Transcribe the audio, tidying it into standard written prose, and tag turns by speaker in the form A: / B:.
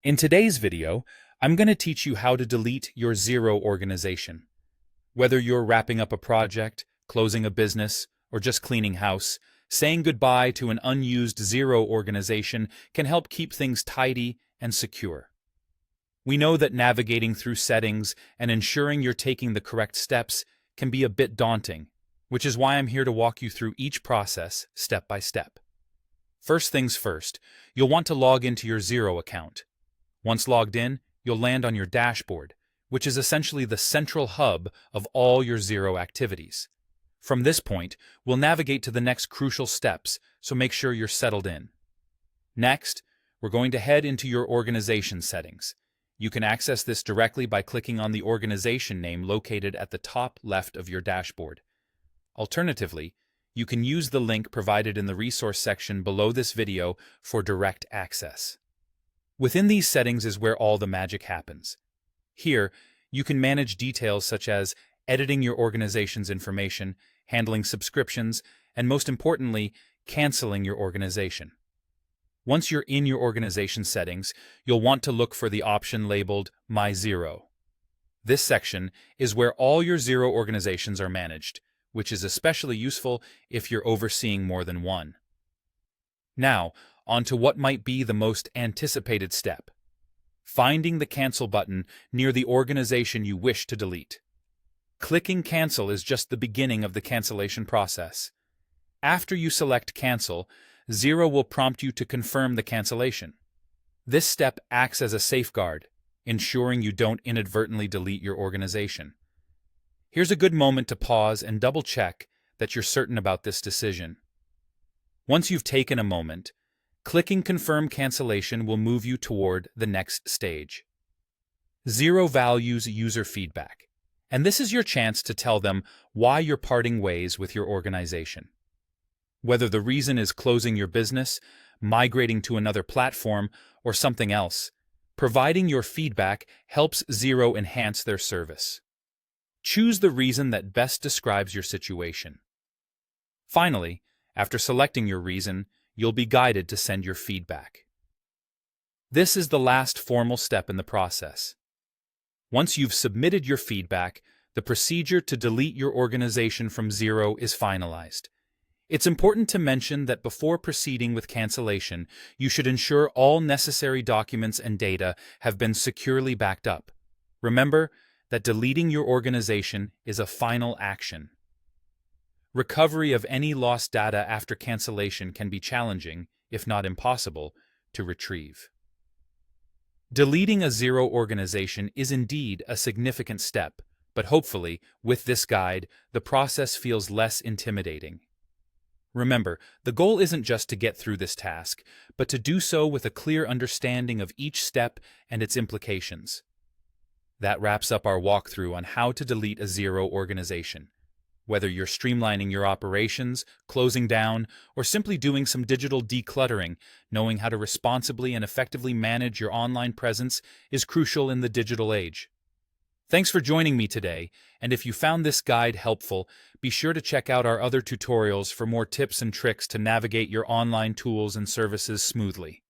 A: In today's video, I'm going to teach you how to delete your Xero organization. Whether you're wrapping up a project, closing a business, or just cleaning house, saying goodbye to an unused Xero organization can help keep things tidy and secure. We know that navigating through settings and ensuring you're taking the correct steps can be a bit daunting, which is why I'm here to walk you through each process step by step. First things first, you'll want to log into your Xero account. Once logged in, you'll land on your dashboard, which is essentially the central hub of all your Xero activities. From this point, we'll navigate to the next crucial steps, so make sure you're settled in. Next, we're going to head into your organization settings. You can access this directly by clicking on the organization name located at the top left of your dashboard. Alternatively, you can use the link provided in the resource section below this video for direct access. Within these settings is where all the magic happens. Here, you can manage details such as editing your organization's information, handling subscriptions, and most importantly, canceling your organization. Once you're in your organization settings, you'll want to look for the option labeled My Xero. This section is where all your Xero organizations are managed, which is especially useful if you're overseeing more than one. Now, on to what might be the most anticipated step: finding the Cancel button near the organization you wish to delete. Clicking Cancel is just the beginning of the cancellation process. After you select Cancel, Xero will prompt you to confirm the cancellation. This step acts as a safeguard, ensuring you don't inadvertently delete your organization. Here's a good moment to pause and double-check that you're certain about this decision. Once you've taken a moment, clicking Confirm Cancellation will move you toward the next stage. Xero values user feedback, and this is your chance to tell them why you're parting ways with your organization. Whether the reason is closing your business, migrating to another platform, or something else, providing your feedback helps Xero enhance their service. Choose the reason that best describes your situation. Finally, after selecting your reason, you'll be guided to send your feedback. This is the last formal step in the process. Once you've submitted your feedback, the procedure to delete your organization from Xero is finalized. It's important to mention that before proceeding with cancellation, you should ensure all necessary documents and data have been securely backed up. Remember that deleting your organization is a final action. Recovery of any lost data after cancellation can be challenging, if not impossible, to retrieve. Deleting a Xero organization is indeed a significant step, but hopefully, with this guide, the process feels less intimidating. Remember, the goal isn't just to get through this task, but to do so with a clear understanding of each step and its implications. That wraps up our walkthrough on how to delete a Xero organization. Whether you're streamlining your operations, closing down, or simply doing some digital decluttering, knowing how to responsibly and effectively manage your online presence is crucial in the digital age. Thanks for joining me today, and if you found this guide helpful, be sure to check out our other tutorials for more tips and tricks to navigate your online tools and services smoothly.